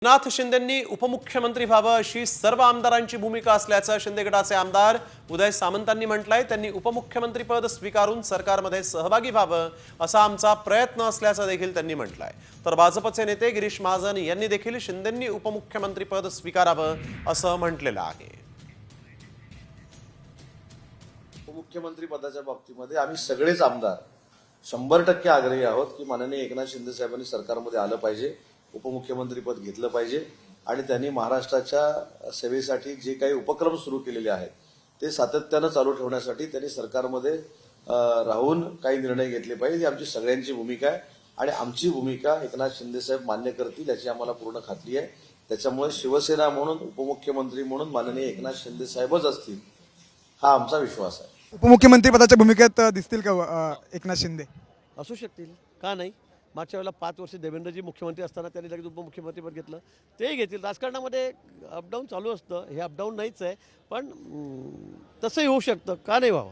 एकनाथ शिंदेंनी उपमुख्यमंत्री व्हावं अशी सर्व आमदारांची भूमिका असल्याचं शिंदे गटाचे आमदार उदय सामंतांनी म्हटलंय। त्यांनी उपमुख्यमंत्री पद स्वीकारून सरकारमध्ये सहभागी व्हावं असा आमचा प्रयत्न असल्याचं देखील त्यांनी म्हटलंय। तर भाजपचे नेते गिरीश महाजन यांनी देखील शिंदेंनी उपमुख्यमंत्री पद स्वीकारावं असं म्हटलेलं आहे। उपमुख्यमंत्री पदाच्या बाबतीमध्ये आम्ही सगळेच आमदार 100% आग्रही आहोत की माननीय एकनाथ शिंदे साहेबांनी सरकारमध्ये आलं पाहिजे, उपमुख्यमंत्री पद घेतलं पाहिजे आणि त्यांनी महाराष्ट्राच्या सेवेसाठी जे काही उपक्रम सुरू केलेले आहेत ते सातत्यानं चालू ठेवण्यासाठी त्यांनी सरकारमध्ये राहून काही निर्णय घेतले पाहिजे। ही आमची सगळ्यांची भूमिका आहे आणि आमची भूमिका एकनाथ शिंदे साहेब मान्य करतील याची आम्हाला पूर्ण खात्री आहे। त्याच्यामुळे शिवसेना म्हणून उपमुख्यमंत्री म्हणून माननीय एकनाथ शिंदे साहेबच असतील हा आमचा विश्वास आहे। उपमुख्यमंत्री पदाच्या भूमिकेत दिसतील का एकनाथ शिंदे? असू शकतील, का नाही। मागच्या वेळेला 5 वर्ष देवेंद्रजी मुख्यमंत्री असताना त्यांनी लगेच उपमुख्यमंत्रीपद घेतलं, तेही घेतील। राजकारणामध्ये अपडाऊन चालू असतं, हे अपडाऊन नाहीच आहे, पण तसंही होऊ शकतं, का नाही व्हावं।